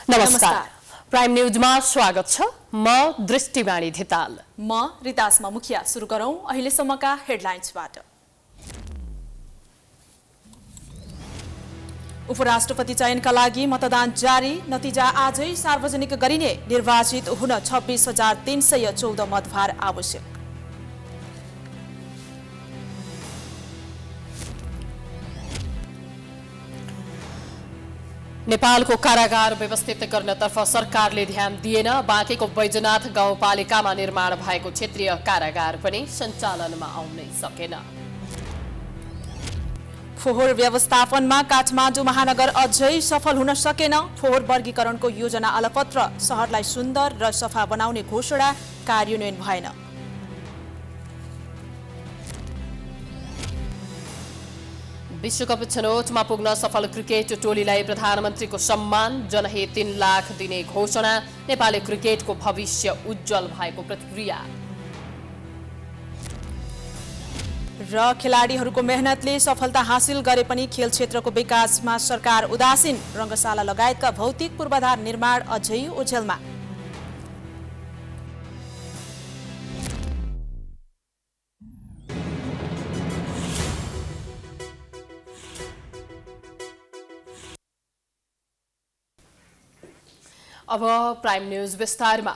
नमस्कार। प्राइम न्यूजमा स्वागत छ। म दृष्टिवाणी धिताल। म रितासमा मुखिया। सुरु गरौं अहिलेसम्मका हेडलाइन्सबाट। उपराष्ट्रपति चयनका लागि मतदान जारी, नतिजा आजै सार्वजनिक गरिने। निर्वाचित हुन 26,314 मतभार आवश्यक। नेपालको कारागार व्यवस्थित गर्नतर्फ सरकारले ध्यान दिएन। बाँकेको बैजनाथ गाउँपालिकामा निर्माण भएको क्षेत्रीय कारागार पनि सञ्चालनमा आउनै सकेन। फोहोर व्यवस्थापनमा काठमाडौँ महानगर अझै सफल हुन सकेन। फोहोर वर्गीकरणको योजना अलपत्र, शहरलाई सुन्दर र सफा बनाउने घोषणा कार्यान्वयन भएन। विश्वकप छनौटमा पुग्न सफल क्रिकेट टोलीलाई प्रधानमन्त्रीको सम्मान, जनहित 3 लाख दिने घोषणा। नेपाली क्रिकेटको भविष्य उज्जवल भएको प्रतिक्रिया। र खेलाडीहरूको मेहनतले सफलता हासिल गरे पनि खेल क्षेत्रको विकासमा सरकार उदासीन। रङ्गशाला लगायतका भौतिक पूर्वाधार निर्माण अझै ओझेलमा। अब प्राइम न्यूज विस्तारमा।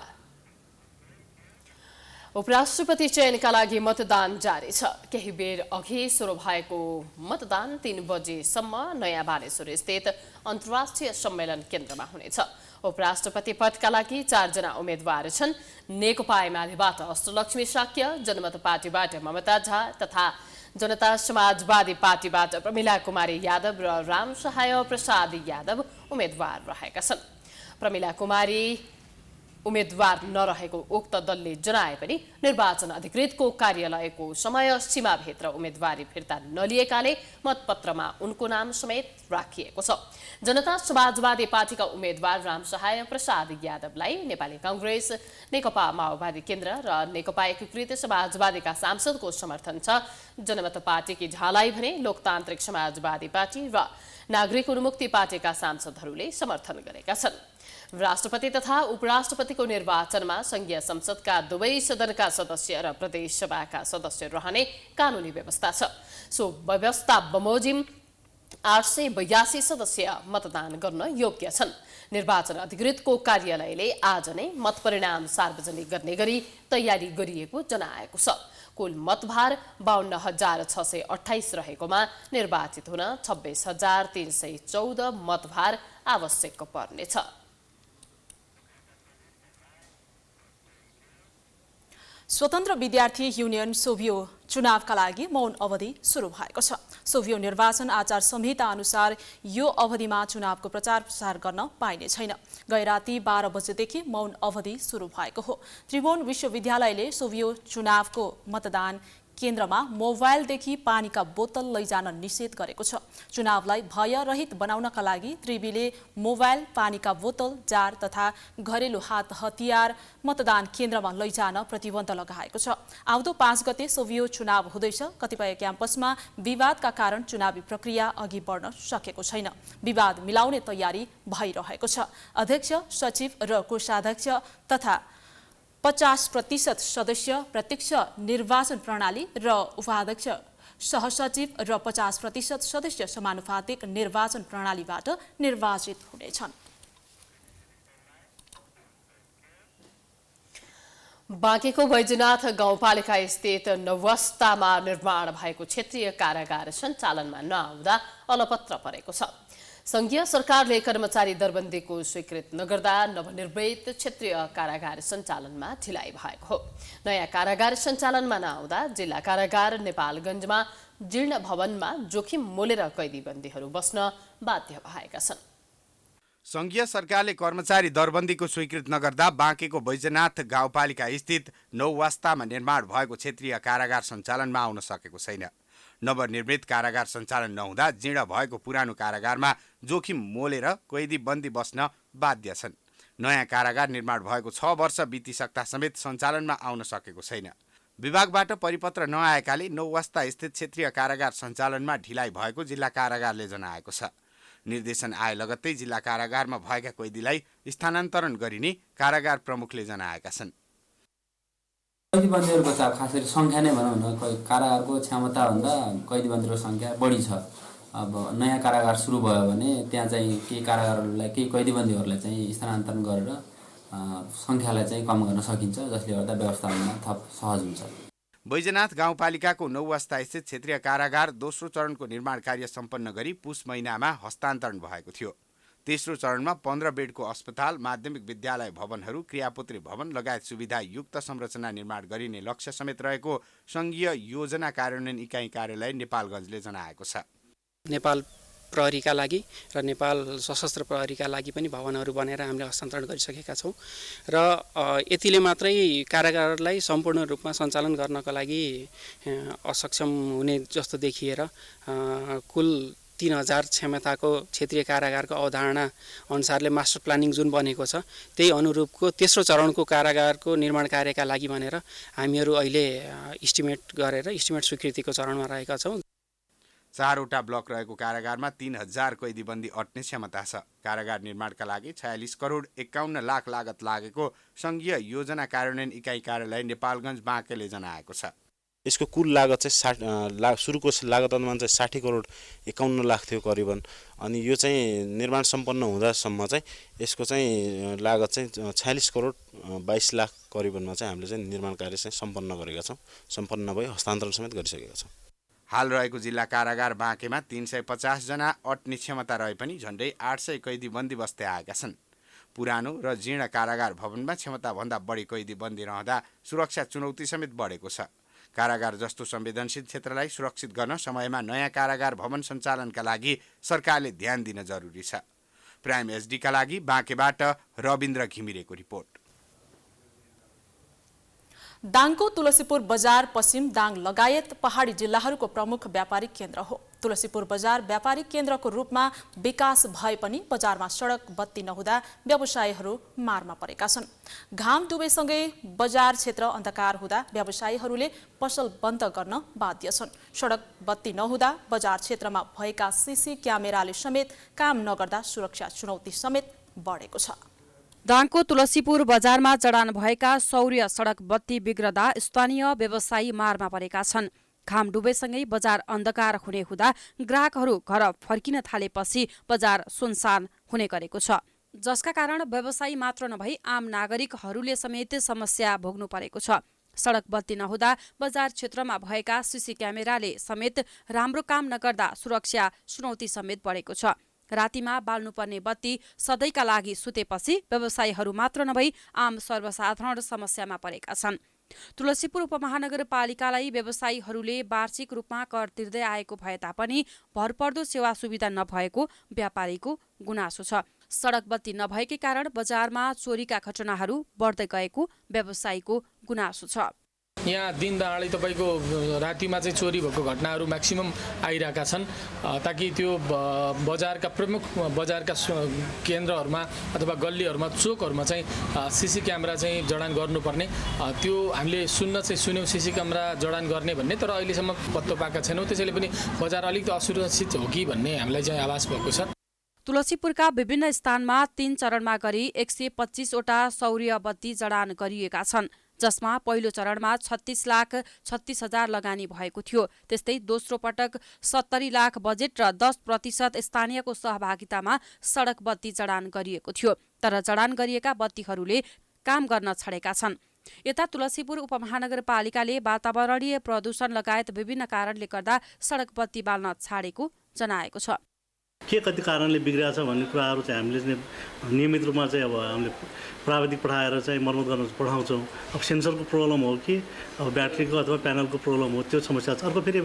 उपराष्ट्रपति चयनका लागि मतदान जारी छ। केही बेर अघि सुरु भएको मतदान 3 बजेसम्म नयाँ बानेश्वर स्थित अन्तर्राष्ट्रिय सम्मेलन केन्द्रमा हुनेछ। उपराष्ट्रपति पदका लागि 4 जना उम्मेद्वार छन्। नेकपा एमालेबाट अष्टलक्ष्मी शाक्य, जनमत पार्टीबाट ममता झा तथा जनता समाजवादी पार्टीबाट प्रमिला कुमारी यादव र रामसहाय प्रसाद यादव उम्मेद्वार रहेका छन्। प्रमिला कुमारी उम्मेद्वार नरहेको उक्त दलले जनाए पनि निर्वाचन अधिकृतको कार्यालयको समय सीमाभित्र उम्मेदवारी फिर्ता नलिएकाले मतपत्रमा उनको नाम समेत राखिएको छ। जनता समाजवादी पार्टीका उम्मेद्वार रामसहाय प्रसाद यादवलाई नेपाली कांग्रेस, नेकपा माओवादी केन्द्र र नेकपा एकीकृत समाजवादीका सांसदको समर्थन छ। जनमत पार्टीकी झालाई भने लोकतान्त्रिक समाजवादी पार्टी र नागरिक उन्मुक्ति पार्टीका सांसदहरूले समर्थन गरेका छन्। राष्ट्रपति तथा उपराष्ट्रपतिको निर्वाचनमा संघीय संसदका दुवै सदनका सदस्य र प्रदेश सभाका सदस्य रहने कानूनी व्यवस्था छ। सो व्यवस्था बमोजिम 882 सदस्य मतदान गर्न योग्य छन्। निर्वाचन अधिकृतको कार्यालयले आज नै मतपरिणाम सार्वजनिक गर्ने गरी तयारी गरिएको जनाएको छ। कुल मतभार 52,628 रहेकोमा निर्वाचित हुन 26,314 मतभार आवश्यक पर्नेछ। स्वतन्त्र विद्यार्थी युनियन सोभियो चुनावका लागि मौन अवधि सुरु भएको छ। सोभियो निर्वाचन आचार संहिता अनुसार यो अवधिमा चुनावको प्रचार प्रसार गर्न पाइने छैन। गैराती 12 बजेदेखि मौन अवधि सुरु भएको हो। त्रिभुवन विश्वविद्यालयले सोभियो चुनावको मतदान केन्द्रमा मोबाइलदेखि पानीका बोतल लैजान निषेध गरेको छ। चुनावलाई भयरहित बनाउनका लागि त्रिवीले मोबाइल, पानीका बोतल, जार तथा घरेलु हात हतियार मतदान केन्द्रमा लैजान प्रतिबन्ध लगाएको छ। आउँदो 5 गते सोभियो चुनाव हुँदैछ। कतिपय क्याम्पसमा विवादका कारण चुनावी प्रक्रिया अघि बढ्न सकेको छैन। विवाद मिलाउने तयारी भइरहेको छ। अध्यक्ष, सचिव र कोषाध्यक्ष तथा 50% सदस्य प्रत्यक्ष निर्वाचन प्रणाली र उपाध्यक्ष, सहसचिव र 50% सदस्य समानुपातिक निर्वाचन प्रणालीबाट निर्वाचित हुनेछन्। बाँकेको बैजनाथ गाउँपालिका स्थित नवस्तामा निर्माण भएको क्षेत्रीय कारागार सञ्चालनमा नआउँदा अलपत्र परेको छ। संघीय सरकारले कर्मचारी दरबन्दीको स्वीकृत नगर्दा नवनिर्मित क्षेत्रीय कारागार सञ्चालनमा ढिलाइ भएको हो। नयाँ कारागार सञ्चालनमा नआउँदा जिल्ला कारागार नेपालगञ्जमा जीर्ण भवनमा जोखिम मोलेर कैदीबन्दीहरू बस्न बाध्य भएका छन्। संघीय सरकारले कर्मचारी दरबन्दीको स्वीकृत नगर्दा बाँकेको बैजनाथ गाउँपालिका स्थित नौवास्तामा निर्माण भएको क्षेत्रीय कारागार सञ्चालनमा आउन सकेको छैन। नवनिर्मित कारागार सञ्चालन नहुँदा जीर्ण भएको पुरानो कारागारमा जोखिम मोलेर कैदी बन्दी बस्न बाध्य छन्। नयाँ कारागार निर्माण भएको 6 वर्ष बितिसक्दा समेत सञ्चालनमा आउन सकेको छैन। विभागबाट परिपत्र नआएकाले नौवास्ता स्थित क्षेत्रीय कारागार सञ्चालनमा ढिलाइ भएको जिल्ला कारागारले जनाएको छ। निर्देशन आए लगत्तै जिल्ला कारागारमा भएका कैदीलाई स्थानान्तरण गरिने कारागार प्रमुखले जनाएका छन्। कैदीबन्दीहरूको चाहिँ खास गरी सङ्ख्या नै भनौँ न, कारागारको क्षमताभन्दा कैदीबन्दीहरूको सङ्ख्या बढी छ। अब नयाँ कारागार सुरु भयो भने त्यहाँ चाहिँ केही कारागारहरूलाई, केही कैदीबन्दीहरूलाई चाहिँ स्थानान्तरण गरेर सङ्ख्यालाई चाहिँ कम गर्न सकिन्छ, जसले गर्दा व्यवस्थापनमा थप सहज हुन्छ। बैजनाथ गाउँपालिकाको 9 वास्ता स्थित क्षेत्रीय कारागार दोस्रो चरणको निर्माण कार्य सम्पन्न गरी पुस महिनामा हस्तान्तरण भएको थियो। तेस्रो चरणमा 15 बेडको अस्पताल, माध्यमिक विद्यालय भवनहरू, क्रियापुत्री भवन लगायत सुविधा युक्त संरचना निर्माण गरिने लक्ष्य समेत रहेको सङ्घीय योजना कार्यान्वयन इकाइ कार्यालय नेपालगञ्जले जनाएको छ। नेपाल प्रहरीका लागि र नेपाल सशस्त्र प्रहरीका लागि पनि भवनहरू बनेर हामीले हस्तान्तरण गरिसकेका छौँ र यतिले मात्रै कारागारलाई सम्पूर्ण रूपमा सञ्चालन गर्नका लागि असक्षम हुने जस्तो देखिएर कुल 3000 क्षमताको क्षेत्रीय कारागारको अवधारणा अनुसारले मास्टर प्लानिङ जुन बनेको छ त्यही अनुरूपको तेस्रो चरणको कारागारको निर्माण कार्यका लागि भनेर हामीहरू अहिले इस्टिमेट स्वीकृतिको चरणमा रहेका छौँ। 4वटा ब्लक रहेको कारागारमा 3000 कैदीबन्दी अट्ने क्षमता छ। कारागार निर्माणका लागि 46 करोड 51 लाख लागत लागेको सङ्घीय योजना कार्यान्वयन इकाइ कार्यालय नेपालगञ्ज बाँकेले जनाएको छ। यसको कुल लागत चाहिँ सुरुको लागत अनुमान चाहिँ 60 करोड 51 लाख थियो करिबन। अनि यो चाहिँ निर्माण सम्पन्न हुँदासम्म चाहिँ यसको चाहिँ लागत चाहिँ 46 करोड 22 लाख करिबनमा चाहिँ हामीले चाहिँ निर्माण कार्य चाहिँ सम्पन्न गरेका छौँ। सम्पन्न भई हस्तान्तरण समेत गरिसकेका छौँ। हाल रहेको जिल्ला कारागार बाँकेमा 350 जना अट्ने क्षमता रहे पनि झन्डै 800 कैदी बन्दी बस्दै आएका छन्। पुरानो र जीर्ण कारागार भवनमा क्षमताभन्दा बढी कैदी बन्दी रहँदा सुरक्षा चुनौती समेत बढेको छ। कारागार जस्तो संवेदनशील क्षेत्रलाई सुरक्षित गर्न समयमा नयाँ कारागार भवन सञ्चालनका लागि सरकारले ध्यान दिन जरुरी छ। प्राइम एसडीका लागि बाँकेबाट रविन्द्र घिमिरेको रिपोर्ट। दाङको तुलसीपुर बजार पश्चिम दाङ लगायत पहाडी जिल्लाहरूको प्रमुख व्यापारिक केन्द्र हो। तुलसीपुर बजार व्यापारिक केन्द्रको रूपमा विकास भए पनि बजारमा सडक बत्ती नहुँदा व्यवसायीहरू मारमा परेका छन्। घाम डुबेसँगै बजार क्षेत्र अन्धकार हुँदा व्यवसायीहरूले पसल बन्द गर्न बाध्य छन्। सडक बत्ती नहुँदा बजार क्षेत्रमा भएका सीसी क्यामेराले समेत काम नगर्दा सुरक्षा चुनौती समेत बढेको छ। दाङको तुलसीपुर बजारमा जडान भएका सौर्य सडक बत्ती बिग्रदा स्थानीय व्यवसायी मारमा परेका छन्। घाम डुबेसँगै बजार अन्धकार हुने हुँदा ग्राहकहरू घर फर्किन थालेपछि बजार सुनसान हुने गरेको छ, जसका कारण व्यवसायी मात्र नभई आम नागरिकहरूले समेत समस्या भोग्नु परेको छ। सडक बत्ती नहुँदा बजार क्षेत्रमा भएका सीसी क्यामेराले समेत राम्रो काम नगर्दा सुरक्षा चुनौती समेत बढेको छ। रातिमा बाल्नुपर्ने बत्ती सधैँका लागि सुतेपछि व्यवसायीहरू मात्र नभई आम सर्वसाधारण समस्यामा परेका छन्। तुलसीपुर उपमहानगरपालिकालाई व्यवसायीहरूले वार्षिक रूपमा कर तिर्दै आएको भए तापनि भरपर्दो सेवा सुविधा नभएको व्यापारीको गुनासो छ। सडक बत्ती नभएकै कारण बजारमा चोरीका घटनाहरू बढ्दै गएको व्यवसायीको गुनासो छ। यहाँ दिन दहाडै तपाईँको रातिमा चाहिँ चोरी भएको घटनाहरू म्याक्सिमम आइरहेका छन्, ताकि त्यो बजारका प्रमुख बजारका केन्द्रहरूमा अथवा गल्लीहरूमा चोकहरूमा चाहिँ सीसी क्यामेरा चाहिँ जडान गर्नुपर्ने, त्यो हामीले सुन्यौँ सीसी क्यामेरा जडान गर्ने भन्ने, तर अहिलेसम्म पत्तो पाएका छैनौँ। त्यसैले पनि बजार अलिकति असुरक्षित हो कि भन्ने हामीलाई चाहिँ आभास भएको छ। तुलसीपुरका विभिन्न स्थानमा 3 चरणमा गरी 125वटा सौर्य बत्ती जडान गरिएका छन्, जसमा पहिलो चरणमा 36,36,000 लगानी भएको थियो। त्यस्तै दोस्रो पटक 70 लाख बजेट र 10% स्थानीयको सहभागितामा सडक बत्ती जडान गरिएको थियो, तर जडान गरिएका बत्तीहरूले काम गर्न छडेका छन्। यता तुलसीपुर उपमहानगरपालिकाले वातावरणीय प्रदूषण लगायत विभिन्न कारणले गर्दा सडक बत्ती बाल्न छाडेको जनाएको छ। के कति कारणले बिग्रिएको छ भन्ने कुराहरू चाहिँ हामीले नियमित रूपमा चाहिँ अब हामीले प्राविधिक पठाएर चाहिँ मर्मत गर्न पठाउँछौँ। अब सेन्सरको प्रब्लम हो कि अब ब्याट्रीको अथवा प्यानलको प्रब्लम हो, त्यो समस्या छ। अर्को फेरि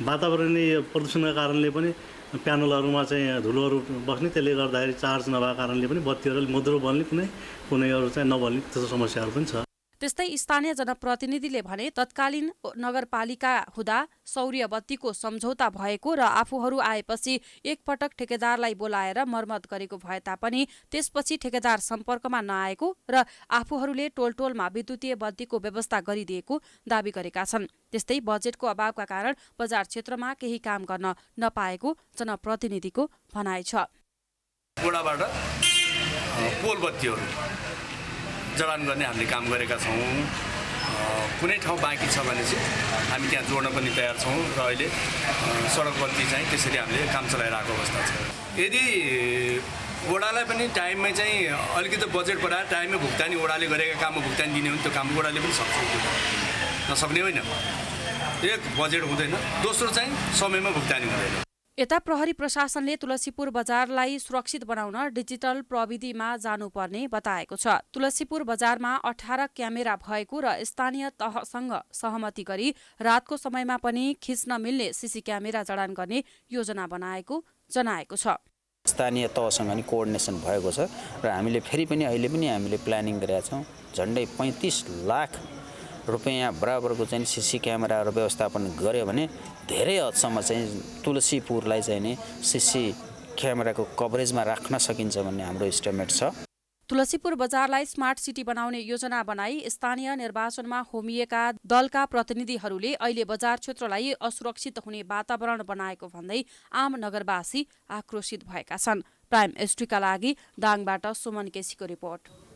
वातावरणीय प्रदूषणका कारणले पनि प्यानलहरूमा चाहिँ धुलोहरू बस्ने, त्यसले गर्दाखेरि चार्ज नभएको कारणले पनि बत्तीहरू मधुरो बल्ने, कुनैहरू चाहिँ नबल्ने, त्यस्तो समस्याहरू पनि छ। त्यस्तै स्थानीय जनप्रतिनिधिले भने तत्कालीन नगरपालिका हुँदा सौर्य बत्तीको सम्झौता भएको र आफूहरू आएपछि एकपटक ठेकेदारलाई बोलाएर मर्मत गरेको भए तापनि त्यसपछि ठेकेदार सम्पर्कमा नआएको र आफूहरूले टोलटोलमा विद्युतीय बत्तीको व्यवस्था गरिदिएको दावी गरेका छन्। त्यस्तै बजेटको अभावका कारण बजार क्षेत्रमा केही काम गर्न नपाएको जनप्रतिनिधिको भनाइ छ। वडाबाट पोल बत्तीहरू जडान गर्ने हामीले काम गरेका छौँ। कुनै ठाउँ बाँकी छ भने चाहिँ हामी त्यहाँ जोड्न पनि तयार छौँ र अहिले सडक बत्ती चाहिँ त्यसरी हामीले काम चलाइरहेको अवस्था छ। यदि वडालाई पनि टाइममै चाहिँ अलिकति बजेट बढाएर टाइममै भुक्तानी वडाले गरेका काममा भुक्तानी दिने हो भने त्यो काम वडाले पनि सक्छ, नसक्ने होइन। एक बजेट हुँदैन, दोस्रो चाहिँ समयमा भुक्तानी हुँदैन। यता प्रहरी प्रशासनले तुलसीपुर बजारलाई सुरक्षित बनाउन डिजिटल प्रविधिमा जानुपर्ने बताएको छ। तुलसीपुर बजारमा 18 क्यामेरा भएको र स्थानीय तहसँग सहमति गरी रातको समयमा पनि खिच्न मिल्ने सीसी क्यामेरा जडान गर्ने योजना बनाएको जनाएको छ। स्थानीय तहसँग नि कोअर्डिनेसन भएको छ र हामीले फेरि पनि अहिले पनि हामीले प्लानिङ गरेका छौँ। झन्डै 35 लाख रुपैयाँ बराबरको चाहिँ सीसी क्यामेराहरू व्यवस्थापन गर्यो भने धेरै हदसम्म चाहिँ तुलसीपुरलाई चाहिँ नि सीसी क्यामेराको कभरेजमा राख्न सकिन्छ भन्ने हाम्रो इस्टिमेट छ। तुलसीपुर बजारलाई स्मार्ट सिटी बनाउने योजना बनाई स्थानीय निर्वाचनमा होमिएका दलका प्रतिनिधिहरूले अहिले बजार क्षेत्रलाई असुरक्षित हुने वातावरण बनाएको भन्दै आम नगरवासी आक्रोशित भएका छन्। प्राइम एसटीका लागि दाङबाट सुमन केसीको रिपोर्ट।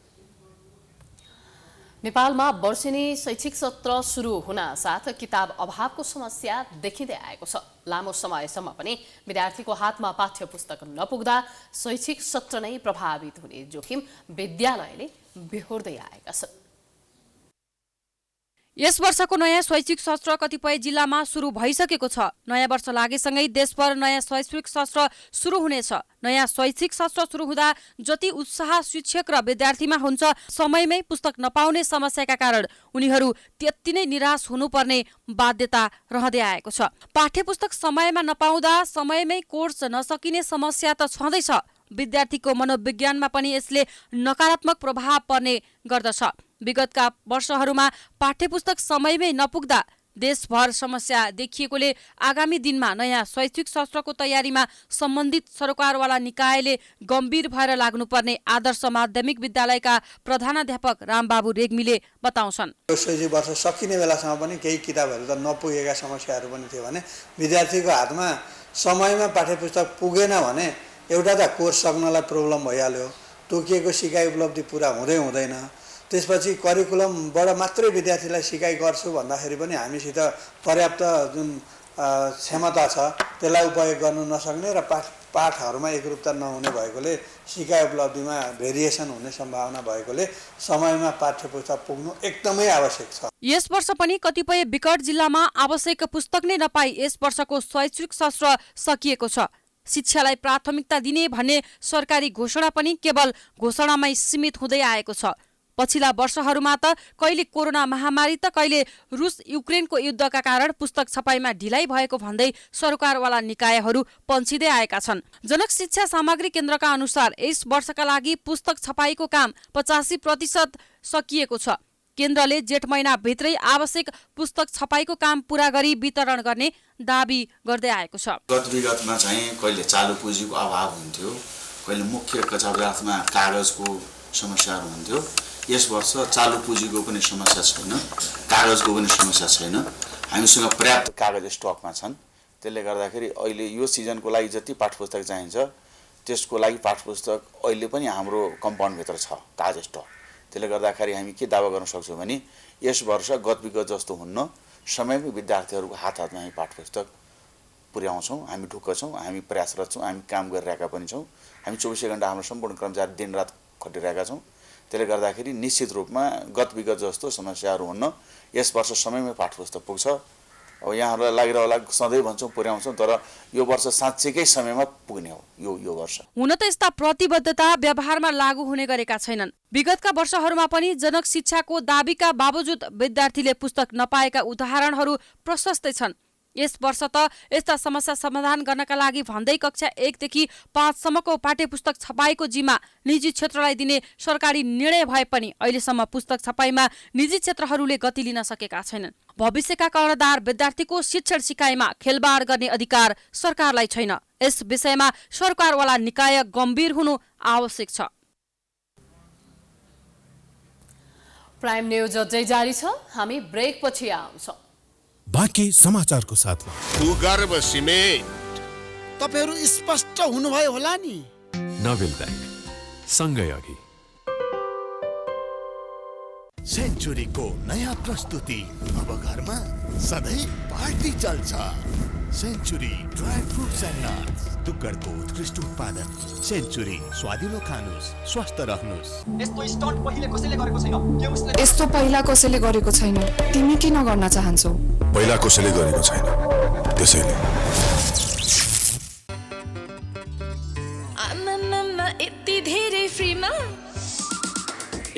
नेपालमा वर्षेनी शैक्षिक सत्र सुरु हुन साथ किताब अभावको समस्या देखिँदै आएको छ। लामो समयसम्म पनि विद्यार्थीको हातमा पाठ्य पुस्तक नपुग्दा शैक्षिक सत्र नै प्रभावित हुने जोखिम विद्यालयले बेहोर्दै आएका छन्। यस वर्षको नयाँ शैक्षिक सत्र कतिपय जिल्लामा सुरु भइसकेको छ। नयाँ वर्ष लागेसँगै देशभर नयाँ शैक्षिक सत्र सुरु हुनेछ। नयाँ शैक्षिक सत्र सुरु हुँदा जति उत्साह शिक्षक र विद्यार्थीमा हुन्छ, समयमै पुस्तक नपाउने समस्याका कारण उनीहरू त्यति नै निराश हुनुपर्ने बाध्यता रहँदै आएको छ। पाठ्यपुस्तक समयमा नपाउँदा समयमै कोर्स नसकिने समस्या त छँदैछ। विद्यार्थीको मनोविज्ञानमा पनि यसले नकारात्मक प्रभाव पर्ने गर्दछ। विगतका वर्षहरूमा पाठ्यपुस्तक समयमै नपुग्दा देशभर समस्या देखिएकोले आगामी दिनमा नयाँ शैक्षिक सत्रको तयारीमा सम्बन्धित सरकारवाला निकायले गम्भीर भएर लाग्नुपर्ने आदर्श माध्यमिक विद्यालयका प्रधानाध्यापक रामबाबु रेग्मीले बताउँछन्। शैक्षिक वर्ष सकिने बेलासम्म पनि केही किताबहरू त नपुगेका समस्याहरू पनि थियो भने विद्यार्थीको हातमा समयमा पाठ्यपुस्तक पुगेन भने एउटा त कोर्स सक्नलाई प्रब्लम भइहाल्यो, तोकिएको सिकाइ उपलब्धि पुरा हुँदैन। त्यसपछि करिकुलमबाट मात्रै विद्यार्थीलाई सिकाइ गर्छु भन्दाखेरि पनि हामीसित पर्याप्त जुन क्षमता छ त्यसलाई उपयोग गर्नु नसक्ने र पाठहरूमा एकरूपता नहुने भएकोले सिकाइ उपलब्धिमा भेरिएसन हुने सम्भावना भएकोले समयमा पाठ्यपुस्तक पुग्नु एकदमै आवश्यक छ। यस वर्ष पनि कतिपय विकट जिल्लामा आवश्यक पुस्तक नै नपाई यस वर्षको शैक्षिक सत्र सकिएको छ। शिक्षालाई प्राथमिकता दिने भन्ने सरकारी घोषणा पनि केवल घोषणामै सीमित हुँदै आएको छ। पछिल्ला वर्षहरूमा त कहिले कोरोना महामारी त कहिले रुस युक्रेनको युद्धका कारण पुस्तक छपाईमा ढिलाइ भएको भन्दै सरकारवाला निकायहरू पन्छिँदै आएका छन्। जनक शिक्षा सामग्री केन्द्रका अनुसार यस वर्षका लागि पुस्तक छपाईको काम 85% सकिएको छ। केन्द्रले जेठ महिनाभित्रै आवश्यक पुस्तक छपाईको काम पूरा गरी वितरण गर्ने दाबी गर्दै आएको छ। गत विगतमा चाहिँ कहिले चालु पुँजीको अभाव हुन्थ्यो, कहिले मुख्य कक्षाग्राफमा कागजको समस्याहरू हुन्थ्यो। यस वर्ष चालु पुँजीको पनि समस्या छैन, कागजको पनि समस्या छैन। हामीसँग पर्याप्त कागज स्टकमा छन्। त्यसले गर्दाखेरि अहिले यो सिजनको लागि जति पाठ्यपुस्तक चाहिन्छ त्यसको लागि पाठ्यपुस्तक अहिले पनि हाम्रो कम्पाउन्डभित्र छ कागज स्टक। त्यसले गर्दाखेरि हामी के दावा गर्न सक्छौँ भने यस वर्ष गत विगत जस्तो हुन्न, समयमै विद्यार्थीहरूको हातमा हामी पाठ्यपुस्तक पुर्याउँछौँ। हामी ढुक्क छौँ, हामी प्रयासरत छौँ, हामी काम गरिरहेका पनि छौँ। हामी 24 घण्टा हाम्रो सम्पूर्ण कर्मचारी दिनरात खटिरहेका छौँ। त्यसले गर्दाखेरि निश्चित रूपमा गत विगत जस्तो समस्याहरू हुन्न, यस वर्ष समयमै पाठ्यपुस्तक पुग्छ। अब यहाँहरूलाई लागिरहला सधैँ भन्छौँ पुर्याउँछौँ, तर यो वर्ष साँच्चैकै समयमा पुग्ने हो यो वर्ष। हुन त यस्ता प्रतिबद्धता व्यवहारमा लागू हुने गरेका छैनन्। विगतका वर्षहरूमा पनि जनक शिक्षाको दाबीका बावजुद विद्यार्थीले पुस्तक नपाएका उदाहरणहरू प्रशस्तै छन्। यस वर्ष त यस्ता समस्या समाधान गर्नका लागि भन्दै कक्षा 1 देखि 5 सम्मको पाठ्यपुस्तक छपाईको जिम्मा निजी क्षेत्रलाई दिने सरकारी निर्णय भए पनि अहिलेसम्म पुस्तक छपाईमा निजी क्षेत्रहरूले गति लिन सकेका छैनन्। भविष्यका कर्णधार विद्यार्थीको शिक्षण सिकाइमा खेलबाड गर्ने अधिकार सरकारलाई छैन। यस विषयमा सरकारवाला निकाय गम्भीर हुनु आवश्यक छ। प्राइम न्यूज अझै जारी छ, हामी ब्रेक पछि आउँछौँ। बाँकी समाचारको साथमा भूगर्भ सिमेन्ट तपाईहरु स्पष्ट हुनुभयो होला नि। नोबेल बैंक सँगै अघि। सेन्चुरीको नयाँ प्रस्तुति अब घरमा सधैँ पार्टी चल्छ। Century dry fruits and nuts दुग्गडको उत्कृष्ट उत्पादन। सेन्चुरी स्वादिलो खानुस्, स्वस्थ रहनुस्। यस्तो स्टन्ट पहिले कसैले गरेको छैन। यस्तो पहिला कसैले गरेको छैन। तिमी किन गर्न चाहन्छौ? पहिला कसैले गरेको छैन, त्यसैले। आमामा यति धेरै फ्रीमा?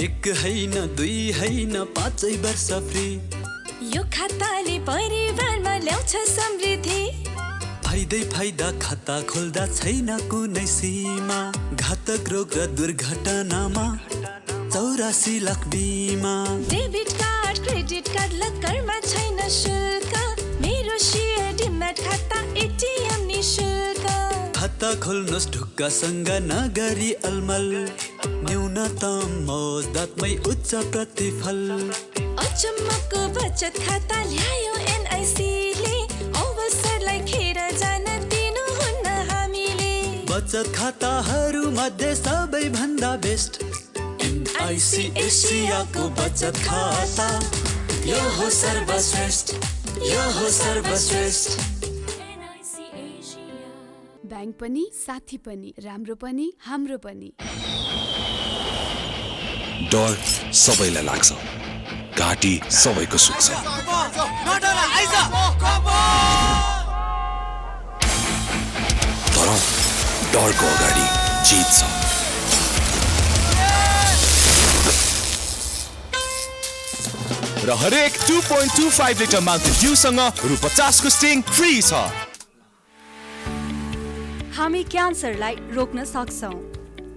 एक हैन दुई हैन 5 वर्ष फ्री। यो खाताले परिवारमा ल्याउँछ समृद्धि। फाइदै फाइदा खाता खोल्दा छैन कुनै सीमा। घातक रोग र दुर्घटनामा 84 लाख बिमा। डेबिट कार्ड क्रेडिट कार्ड लकरमा छैन शुल्क। मेरो शेयर डिम्याट खाता एटिएम निशुल्क। खाता खोल्नुहोस् ढुक्कासँग नगरी अलमल। न्यूनतम मौजदातमै उच्च प्रतिफल। अचम्मको बचत खाता ल्यायो एनआइसीले। अवसरलाई खेर जान दिनुहुन्न हामीले। बचत खाताहरू मध्ये सबैभन्दा बेस्ट एनआइसी एसियाको बचत खाता। यो हो सर्वश्रेष्ठ, यो हो सर्वश्रेष्ठ। बैंक पनि साथी पनि राम्रो पनि हाम्रो पनि। डर सबैलाई लाग्छ, घाँटी सबैको सुक्छ। तर डरको अगाडि जित छ। र हरेक 2.25 लिटर माउन्टेन ड्यूसँग रु 50 को स्टिङ फ्री छ। हामी क्यान्सरलाई रोक्न सक्छौं।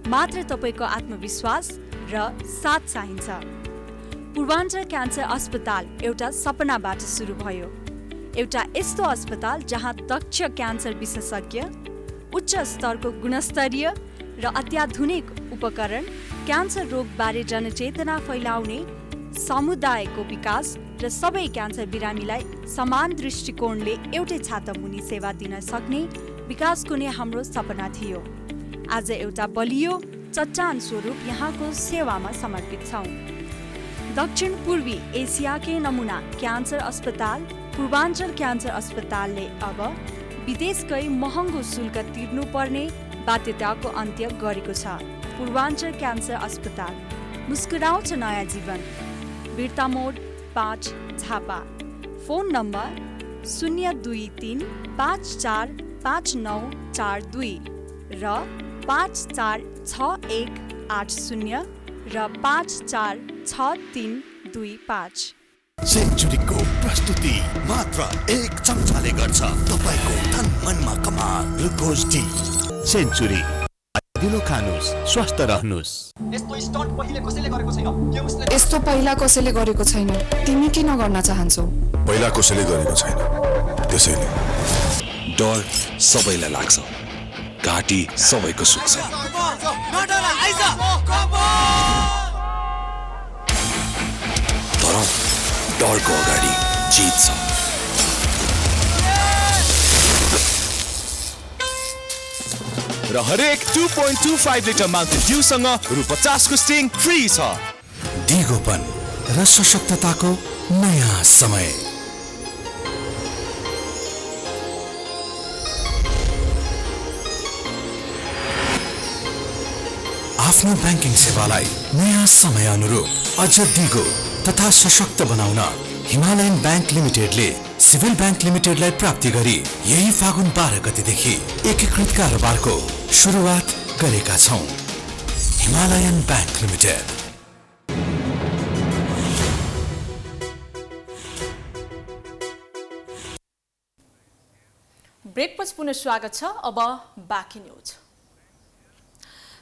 मात्र तपाईको आत्मविश्वास र साथ चाहिन्छ। पूर्वाञ्चल क्यान्सर अस्पताल एउटा सपनाबाट सुरु भयो। एउटा यस्तो अस्पताल जहाँ दक्ष क्यान्सर विशेषज्ञ, उच्च स्तरको गुणस्तरीय र अत्याधुनिक उपकरण, क्यान्सर रोगबारे जनचेतना फैलाउने, समुदायको विकास र सबै क्यान्सर बिरामीलाई समान दृष्टिकोणले एउटै छातामुनि सेवा दिन सक्ने विकासको नै हाम्रो सपना थियो। आज एउटा बलियो चट्टान स्वरूप यहाँको सेवामा समर्पित छौं। दक्षिण पूर्वी एसियाकै नमुना क्यान्सर अस्पताल पूर्वाञ्चल क्यान्सर अस्पतालले अब विदेशकै महँगो शुल्क तिर्नुपर्ने बाध्यताको अन्त्य गरेको छ। पूर्वाञ्चल क्यान्सर अस्पताल, मुस्कुराउँछ नयाँ जीवन। Birtamod 5 Jhapa. Phone number 023 54 5942 र 546180 र 546325। सेन्चुरीको प्रस्तुति मात्र एक चम्चाले गर्छ तपाईको तन मनमा कमाल। Glucose D. सेन्चुरी दिलो खानुस्, स्वस्थ रहनुस्। यस्तो स्टन्ट पहिले कसैले गरेको छैन। यस्तो पहिला कसैले गरेको छैन। तिमी किन गर्न चाहन्छौ? पहिला कसैले गरेको छैन, त्यसैले। डर सबैलाई लाग्छ, घाँटी सबैको सुक्छ। तर डरको अगाडि जित छ। र हरेक 2.25 लिटर माउन्टेन ड्यूसँग रु 50 को स्टिङ फ्री छ। दिगोपन र सशक्तताको नयाँ समय। आफ्नो ब्याङ्किङ सेवालाई नयाँ समय अनुरूप अझ दिगो तथा सशक्त बनाउन हिमालयन ब्याङ्क लिमिटेडले सिभिल ब्याङ्क लिमिटेडलाई प्राप्ति गरी यही फागुन 12 गतेदेखि एकीकृत कारोबारको सुरुवात गरेका छौं। Himalayan bank limited. ब्रेकपछि पुनः स्वागत छ। अब बाँकी न्यूज।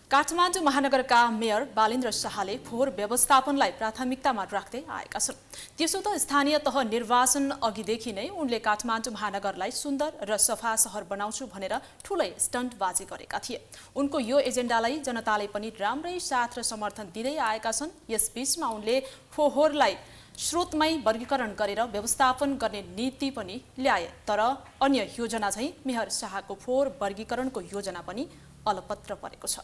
काठमाडौँ महानगरका मेयर बालेन्द्र शाहले फोहोर व्यवस्थापनलाई प्राथमिकतामा राख्दै आएका छन्। त्यसो त स्थानीय तह निर्वाचन अघिदेखि नै उनले काठमाडौँ महानगरलाई सुन्दर र सफा सहर बनाउँछु भनेर ठूलै स्टन्टबाजी गरेका थिए। उनको यो एजेन्डालाई जनताले पनि राम्रै साथ र समर्थन दिँदै आएका छन्। यसबीचमा उनले फोहोरलाई स्रोतमै वर्गीकरण गरेर व्यवस्थापन गर्ने नीति पनि ल्याए। तर अन्य योजना चाहिँ मेयर शाहको फोहोर वर्गीकरणको योजना पनि अलपत्र परेको छ।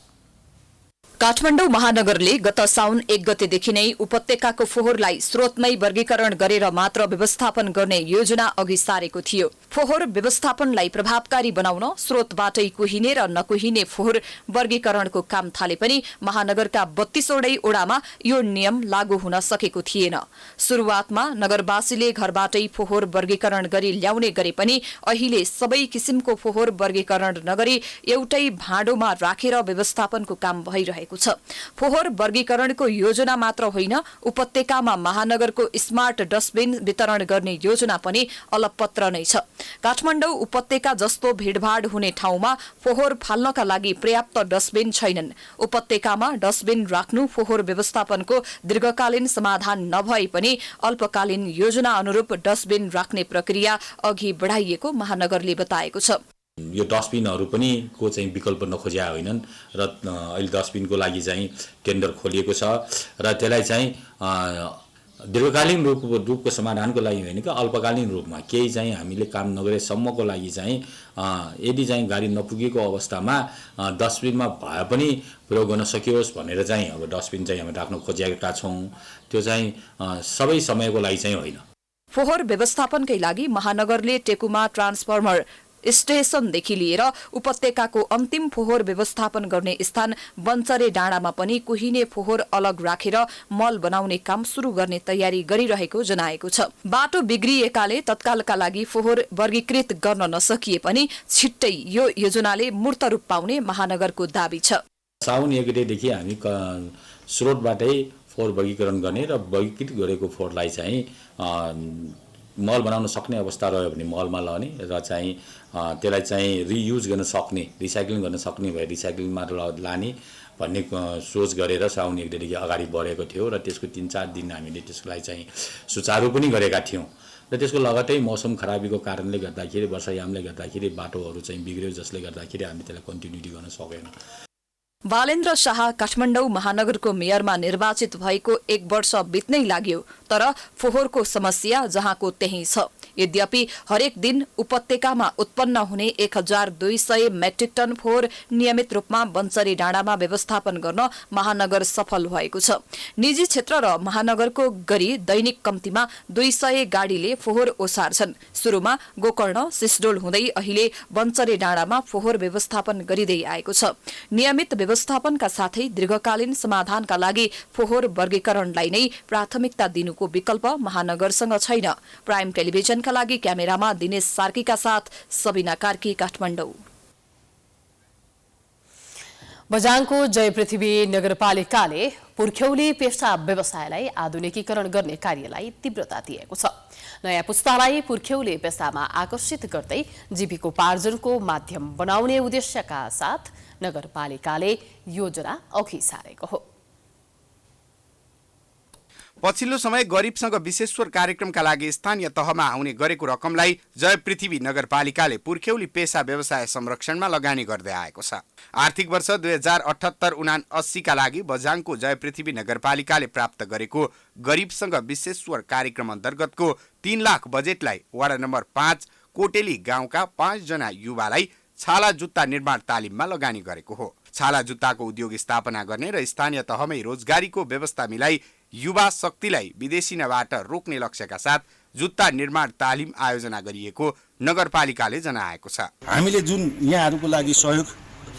काठमाडौँ महानगरले गत साउन 1 गतेदेखि नै उपत्यकाको फोहोरलाई स्रोतमै वर्गीकरण गरेर मात्र व्यवस्थापन गर्ने योजना अघि सारेको थियो। फोहोर व्यवस्थापनलाई प्रभावकारी बनाउन स्रोतबाटै कुहिने र नकुहिने फोहोर वर्गीकरणको काम थाले पनि महानगरका 32 वटै ओडामा यो नियम लागू हुन सकेको थिएन। सुरुवातमा नगरवासीले घरबाटै फोहोर वर्गीकरण गरी ल्याउने गरे पनि अहिले सबै किसिमको फोहोर वर्गीकरण नगरी एउटै भाँडोमा राखेर व्यवस्थापनको काम भइरहेको छ। फोहोर वर्गीकरणको योजना मात्र होइन, उपत्यकामा महानगरको स्मार्ट डस्टबिन वितरण गर्ने योजना पनि अलपत्र नै छ। काठमाडौँ उपत्यका जस्तो भीड़भाड़ हुने ठाउँमा फोहोर फाल्नका लागि पर्याप्त डस्टबिन छैनन्। उपत्यकामा डस्टबिन राख्नु फोहोर व्यवस्थापनको दीर्घकालीन समाधान नभए पनि अल्पकालीन योजना अनुरूप डस्टबिन राख्ने प्रक्रिया अघि बढाइएको महानगरले बताएको छ। यो डस्टबिनहरू पनि को चाहिँ विकल्प नखोजिया होइनन् र अहिले डस्टबिनको लागि चाहिँ टेन्डर खोलिएको छ र त्यसलाई चाहिँ दीर्घकालीन रूपको समाधानको लागि होइन कि अल्पकालीन रूपमा केही चाहिँ हामीले काम नगरेसम्मको लागि चाहिँ यदि चाहिँ गाडी नपुगेको अवस्थामा डस्टबिनमा भए पनि प्रयोग गर्न सकियोस् भनेर चाहिँ अब डस्टबिन चाहिँ हामी राख्न खोजिएका छौँ। त्यो चाहिँ सबै समयको लागि चाहिँ होइन। फोहोर व्यवस्थापनकै लागि महानगरले टेकुमा ट्रान्सफर्मर स्टेशनदेखि लिएर उपत्यकाको अन्तिम फोहोर व्यवस्थापन गर्ने स्थान बन्चरे डाँडामा पनि कुहिने फोहोर अलग राखेर मल बनाउने काम शुरू गर्ने तयारी गरिरहेको जनाएको छ। बाटो बिग्रिएकाले तत्कालका लागि फोहोर वर्गीकृत गर्न नसकिए पनि छिट्टै यो योजनाले मूर्त रूप पाउने महानगरको दाबी छ। साउन 1 गतेदेखि हामी स्रोतबाटै फोहोर वर्गीकरण गर्ने र वर्गीकृत गरेको फोहोरलाई चाहिँ मल बनाउन सक्ने अवस्था रह्यो भने मलमा लग्ने र चाहिँ त्यसलाई चाहिँ रियुज गर्न सक्ने, रिसाइक्लिङ गर्न सक्ने भए रिसाइक्लिङमा लाने भन्ने सोच गरेर साउन 1 गतेदेखि अगाडि बढेको थियो र त्यसको 3-4 दिन हामीले त्यसलाई चाहिँ सुचारू पनि गरेका थियौँ र त्यसको लगत्तै मौसम खराबीको कारणले गर्दाखेरि वर्षायामले गर्दाखेरि बाटोहरू चाहिँ बिग्रियो, जसले गर्दाखेरि हामी त्यसलाई कन्टिन्युटी गर्न सकेनौँ। बालेन्द्र शाह काठमाडौँ महानगरको मेयरमा निर्वाचित भएको 1 वर्ष बित्नै लाग्यो, तर फोहोरको समस्या जहाँको त्यही छ। यद्यपि हरेक दिन उपत्यकामा उत्पन्न हुने 1200 मेट्रिक टन फोहोर नियमित रूपमा बन्चरे डाँडामा व्यवस्थापन गर्न महानगर सफल भएको छ। निजी क्षेत्र र महानगरको गरी दैनिक कम्तीमा 200 गाडीले फोहोर ओसार्छन्। सुरुमा गोकर्ण सिसडोल हुँदै अहिले बन्चरे डाँडामा फोहोर व्यवस्थापन गरिँदै आएको छ। नियमित व्यवस्थापनका साथै दीर्घकालीन समाधानका लागि फोहोर वर्गीकरणलाई नै प्राथमिकता दिनुको विकल्प महानगरसँग छैन। प्राइम टेलिभिजनका लागि क्यामेरामा दिनेश सार्कीका साथ सबिना कार्की, काठमाडौँ। बझाङको जय पृथ्वी नगरपालिकाले पुर्ख्यौली पेसा व्यवसायलाई आधुनिकीकरण गर्ने कार्यलाई तीव्रता दिएको छ। नयाँ पुस्तालाई पुर्ख्यौली पेसामा आकर्षित गर्दै जीविकोपार्जनको माध्यम बनाउने उद्देश्यका साथ नगरपालिकाले योजना अघि सारेको हो। पछिल्लो समय गरिबसँग विशेश्वर कार्यक्रमका लागि स्थानीय तहमा आउने गरेको रकमलाई जय पृथ्वी नगरपालिकाले पुर्ख्यौली पेसा व्यवसाय संरक्षणमा लगानी गर्दै आएको छ। आर्थिक वर्ष 2078-79 का लागि बझाङको जय पृथ्वी नगरपालिकाले प्राप्त गरेको गरिबसँग विशेश्वर कार्यक्रम अन्तर्गतको 3 लाख बजेटलाई वडा नम्बर 5 कोटेली गाउँका 5 जना युवालाई छाला जुत्ता निर्माण तालिममा लगानी गरेको हो। छाला जुत्ताको उद्योग स्थापना गर्ने र स्थानीय तहमै रोजगारीको व्यवस्था मिलाई युवा शक्तिलाई विदेशीबाट रोक्ने लक्ष्यका साथ जुत्ता निर्माण तालिम आयोजना गरिएको नगरपालिकाले जनाएको छ। हामीले जुन यहाँहरूको लागि सहयोग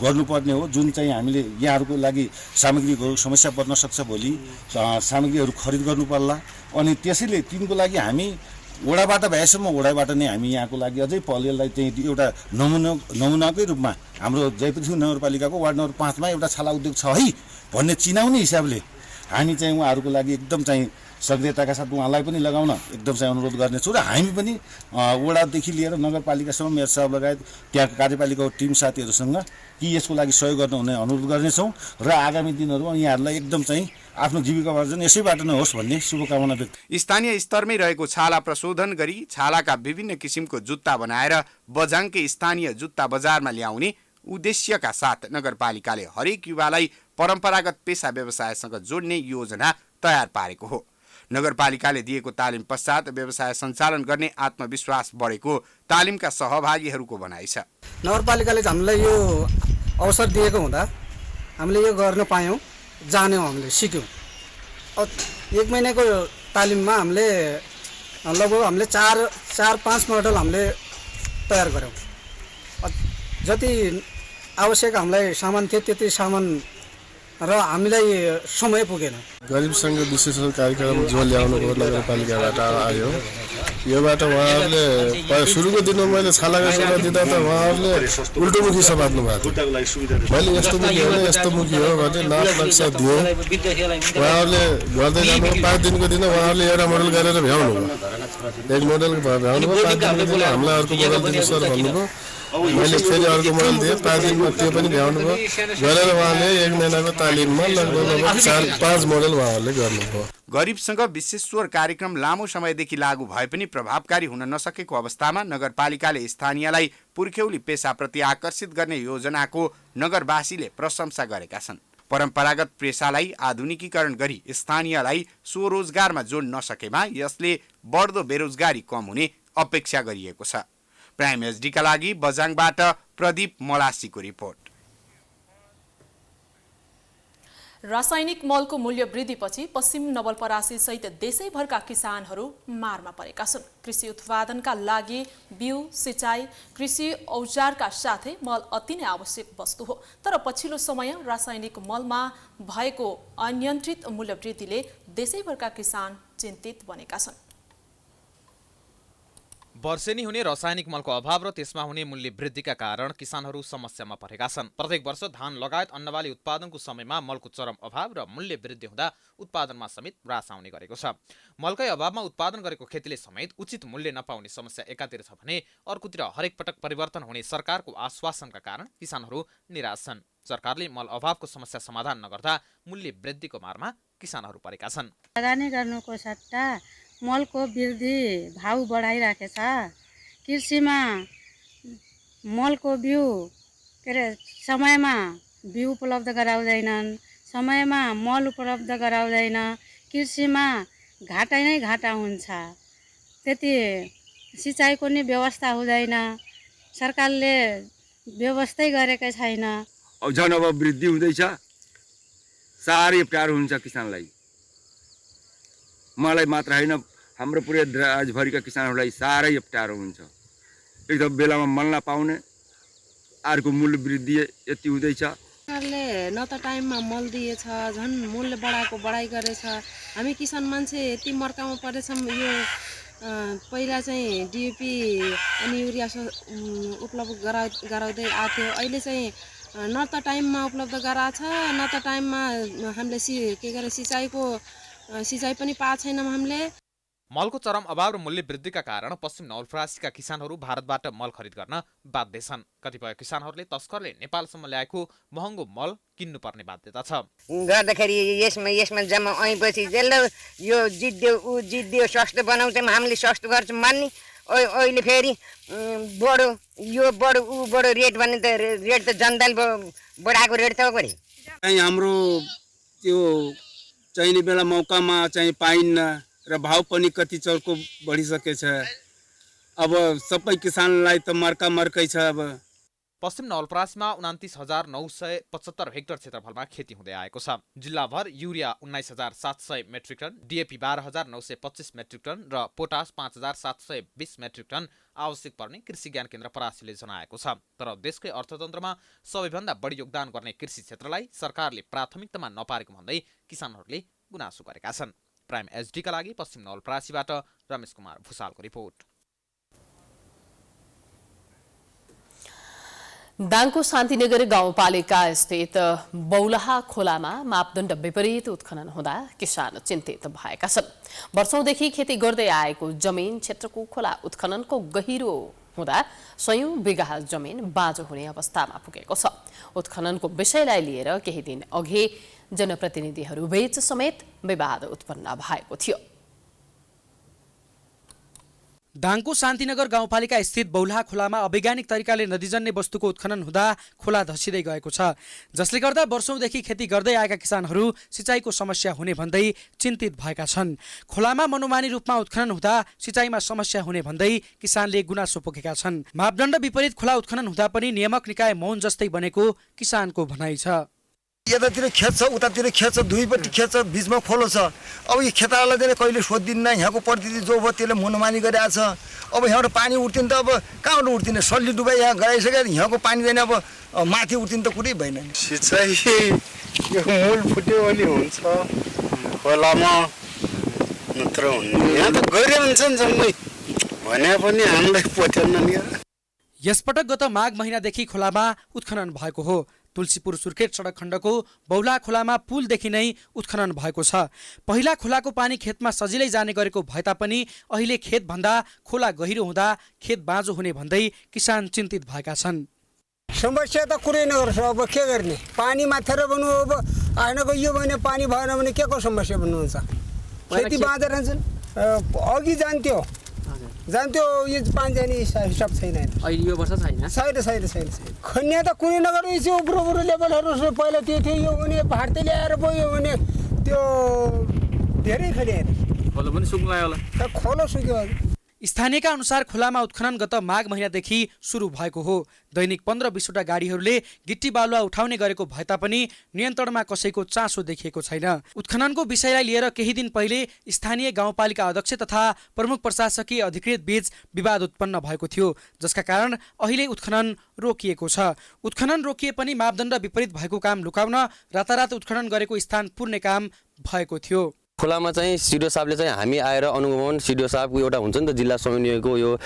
गर्नुपर्ने हो, जुन चाहिँ हामीले यहाँहरूको लागि सामग्रीको समस्या पर्न सक्छ, भोलि सामग्रीहरू खरिद गर्नु पर्ला, अनि त्यसैले तिनको लागि हामी वडाबाट भएसम्म वडाबाट नै हामी यहाँको लागि अझै पहललाई चाहिँ एउटा नमुनाकै रूपमा हाम्रो जय पृथ्वी नगरपालिकाको वार्ड नम्बर 5 मा एउटा छाला उद्योग छ है भन्ने चिनाउने हिसाबले हामी चाहिँ उहाँहरूको लागि एकदम चाहिँ सक्रियताका साथ उहाँलाई पनि लगाउन एकदम चाहिँ अनुरोध गर्नेछौँ र हामी पनि वडादेखि लिएर नगरपालिकासम्म मेयर साहब लगायत त्यहाँ कार्यपालिकाको टिम साथीहरूसँग कि यसको लागि सहयोग गर्नुहुने अनुरोध गर्नेछौँ र आगामी दिनहरूमा यहाँहरूलाई एकदम चाहिँ आफ्नो जीविकोपार्जन यसैबाट नै होस् भन्ने शुभकामना व्यक्त। स्थानीय स्तरमै रहेको छाला प्रशोधन गरी छालाका विभिन्न किसिमको जुत्ता बनाएर बझाङकै स्थानीय जुत्ता बजारमा ल्याउने उद्देश्यका साथ नगरपालिकाले हरेक युवालाई परम्परागत पेसा व्यवसायसँग जोड्ने योजना तयार पारेको हो। नगरपालिकाले दिएको तालिम पश्चात व्यवसाय सञ्चालन गर्ने आत्मविश्वास बढेको तालिमका सहभागीहरूको भनाइ छ। नगरपालिकाले हामीलाई यो अवसर दिएको हुँदा हामीले यो गर्न पायौँ जान्यौँ, हामीले सिक्यौँ। 1 महिनाको तालिममा हामीले लगभग हामीले 4-5 मोडल हामीले तयार गऱ्यौँ। जति आवश्यक हामीलाई सामान थियो त्यति सामान र हामीलाई समय पुगेन। गरिब सङ्घ विशेष कार्यक्रम जो ल्याउनुको नगरपालिकाबाट आयो, योबाट उहाँहरूले सुरुको दिनमा मैले छालाका सेवा दिँदा त उहाँहरूले उल्टोमुखी समात्नु भएको थियो। मैले यस्तो मुखी होइन यस्तो मुखी हो भने नक्सा दियो, उहाँहरूले गर्दै जानु। 5 दिनको दिन उहाँहरूले एउटा मोडल गरेर भ्याउनु भयो, 1 मोडल भ्याउनु भयो। 5 दिनको दिन हामीलाई अर्को मोडल दिनु सर भन्नुभयो, मैले फेरि अर्को मोडल दिएँ। 5 दिनमा त्यो पनि भ्याउनु भयो गरेर उहाँले 1 महिनाको तालिममा लगभग 4-5 मोडल उहाँहरूले गर्नुभयो। गरिबसँग विश्वेश्वर कार्यक्रम लामो समयदेखि लागू भए पनि प्रभावकारी हुन नसकेको अवस्थामा नगरपालिकाले स्थानीयलाई पुर्ख्यौली पेसाप्रति आकर्षित गर्ने योजनाको नगरवासीले प्रशंसा गरेका छन्। परम्परागत पेसालाई आधुनिकीकरण गरी स्थानीयलाई स्वरोजगारमा जोड्न नसकेमा यसले बढ्दो बेरोजगारी कम हुने अपेक्षा गरिएको छ। प्राइम एचडीका लागि बझाङबाट प्रदीप मलासीको रिपोर्ट। रासायनिक मलको मूल्य वृद्धिपछि पश्चिम नवलपरासी सहित देशैभरका किसानहरू मारमा परेका छन्। कृषि उत्पादनका लागि बिउ, सिँचाइ, कृषि औजारका साथै मल अति नै आवश्यक वस्तु हो। तर पछिल्लो समय रासायनिक मलमा भएको अनियन्त्रित मूल्य वृद्धिले देशैभरका किसान चिन्तित बनेका छन्। वर्षेनी हुने रासायनिक मलको अभाव र त्यसमा हुने मूल्य वृद्धिका कारण किसानहरू समस्यामा परेका छन्। प्रत्येक वर्ष धान लगायत अन्नबाली उत्पादनको समयमा मलको चरम अभाव र मूल्य वृद्धि हुँदा उत्पादनमा समेत ह्रास आउने गरेको छ। मलकै अभावमा उत्पादन गरेको खेतीले समेत उचित मूल्य नपाउने समस्या एकातिर छ भने अर्कोतिर हरेक पटक परिवर्तन हुने सरकारको आश्वासनका कारण किसानहरू निराश छन्। सरकारले मल अभावको समस्या समाधान नगर्दा मूल्य वृद्धिको मारमा किसानहरू परेका छन्। लगानी गर्नुको सट्टा मलको वृद्धि भाउ बढाइराखेछ। कृषिमा मलको बिउ समयमा बिउ उपलब्ध गराउँदैनन्, समयमा मल उपलब्ध गराउँदैन। कृषिमा घाटा नै घाटा हुन्छ। त्यति सिँचाइको नि व्यवस्था हुँदैन, सरकारले व्यवस्थै गरेकै छैन। झन् अब वृद्धि हुँदैछ, साह्रै अप्ठ्यारो हुन्छ किसानलाई। मलाई मात्र होइन, हाम्रो पुरै राज्यभरिका किसानहरूलाई साह्रै अप्ठ्यारो हुन्छ। एक त बेलामा मल नपाउने, अर्को मूल्य वृद्धि यति हुँदैछ। सरकारले न त टाइममा मल दिएछ, झन् मूल्य बढाइ गरेछ। हामी किसान मान्छे यति मर्कामा परेछौँ। यो पहिला चाहिँ डिएपी अनि युरिया उपलब्ध गराउँदै आएको, अहिले चाहिँ न त टाइममा उपलब्ध गराएको छ, न त टाइममा हामीले सिँचाइ पनि पाएको छैनौँ हामीले। मलको चरम अभाव र मूल्य वृद्धिका कारण पश्चिम नवलपरासीका किसानहरू भारतबाट मल खरिद गर्न बाध्य छन्। कतिपय किसानहरूले तस्करले नेपालसम्म ल्याएको महँगो मल किन्नुपर्ने बाध्यता छ। गर्दाखेरि यसमा जम्मा ऐपछि जसले यो जित्दियो सस्तो बनाउँछौँ, हामीले सस्तो गर्छौँ मान्ने। अहिले फेरि बढो रेट भन्ने त रेट त जनताले बढाएको रेट त हो। हाम्रो त्यो चाहिने बेला मौकामा चाहिँ पाइन्न र भाउ पनि कति चर्को बढिसकेछ। अब सबै किसानलाई त मर्कै छ। अब पश्चिम नवलपरासीमा 29,975 हेक्टर क्षेत्रफलमा खेती हुँदै आएको छ। जिल्लाभर urea 19,700 metric ton, DAP 12,925 metric ton र पोटास 5,720 मेट्रिक टन आवश्यक पर्ने कृषि ज्ञान केन्द्र परासीले जनाएको छ। तर देशकै अर्थतन्त्रमा सबैभन्दा बढी योगदान गर्ने कृषि क्षेत्रलाई सरकारले प्राथमिकतामा नपारेको भन्दै किसानहरूले गुनासो गरेका छन्। प्राइम एचडीका लागि पश्चिम नवलपरासीबाट रमेश कुमार भुसालको रिपोर्ट। दाङको शान्तिनगर गाउँपालिका स्थित बौलाहा खोलामा मापदण्ड विपरीत उत्खनन हुँदा किसान चिन्तित भएका छन्। वर्षौंदेखि खेती गर्दै आएको जमिन क्षेत्रको खोला उत्खननको गहिरो हुँदा सयौं बिघा जमिन बाँझो हुने अवस्थामा पुगेको छ। उत्खननको विषयलाई लिएर केही दिन अघि जनप्रतिनिधिहरू बीच समेत विवाद उत्पन्न भएको थियो। दाङको शान्तिनगर गाउँपालिका स्थित बौलाहा खोलामा अवैज्ञानिक तरिकाले नदीजन्य वस्तुको उत्खनन हुँदा खोला धसिँदै गएको छ, जसले गर्दा वर्षौंदेखि खेती गर्दै आएका किसानहरू सिँचाइको समस्या हुने भन्दै चिन्तित भएका छन्। खोलामा मनोमानी रूपमा उत्खनन हुँदा सिँचाइमा समस्या हुने भन्दै किसानले गुनासो पोखेका छन्। मापदण्ड विपरीत खोला उत्खनन हुँदा पनि नियामक निकाय मौन जस्तै बनेको किसानको भनाइ छ। यतातिर खेत छ उतातिर खेत छ दुईपट्टि खेत छ बिचमा खोलो छ अब यो खेतालालाई चाहिँ कहिले सोधिदिन्न यहाँको परिस्थिति जो भयो त्यसले मनमानी गरिरहेको छ अब यहाँबाट पानी उठ्थ्यो त अब कहाँबाट उठ्थिने सल्ली डुबाइ यहाँ गराइसक्यो यहाँको पानी चाहिँ अब माथि उठ्थिने त कुरै भएन सिँचाइ यो मूल फुट्यो भने हुन्छ खोलामा नत्र हुन्न यहाँ त गइरहन्छ नि जम्मै भने पनि हामीलाई पठ्याउन नि यसपटक गत माघ महिनादेखि खोलामा उत्खनन भएको हो। तुलसीपुर सुर्खेत सडक खण्डको बौला खोलामा पुलदेखि नै उत्खनन भएको छ। पहिला खोलाको पानी खेतमा सजिलै जाने गरेको भए तापनि अहिले खेतभन्दा खोला गहिरो हुँदा खेत बाँझो हुने भन्दै किसान चिन्तित भएका छन्। समस्या त कुरै नगर्छ अब के गर्ने पानी माथेर बन्नु अब आएन गयो भने पानी भएन भने के को समस्या बन्नुहुन्छ खेती बाँझो रहन्छन् अघि जान्थ्यो यो पानी जाने हिसाब छैन अहिले यो वर्ष छैन खन्या त कुनै नगर यो बुढो लेभलहरू पहिला त्यो थियो यो भने भाडते ल्याएर गयो भने त्यो धेरै खन्याएर खोलो पनि सुक्नु लाग्यो होला खोलो सुक्यो स्थानीयका अनुसार खोलामा उत्खनन गत माघ महिनादेखि सुरु भएको हो। दैनिक 15-20वटा गाडीहरूले गिट्टी बालुवा उठाउने गरेको भए तापनि नियन्त्रणमा कसैको चासो देखिएको छैन। उत्खननको विषयलाई लिएर केही दिन पहिले स्थानीय गाउँपालिका अध्यक्ष तथा प्रमुख प्रशासकीय अधिकृत बीच विवाद उत्पन्न भएको थियो, जसका कारण अहिले उत्खनन रोकिएको छ। उत्खनन रोकिए पनि मापदण्ड विपरीत भएको काम लुकाउन रातारात उत्खनन गरेको स्थान पुर्ने काम भएको थियो। खोलामा चाहिँ सिडिओ साहबले चाहिँ हामी आएर अनुगमन सिडिओ साहबको एउटा हुन्छ नि त जिल्ला समन्वयको यो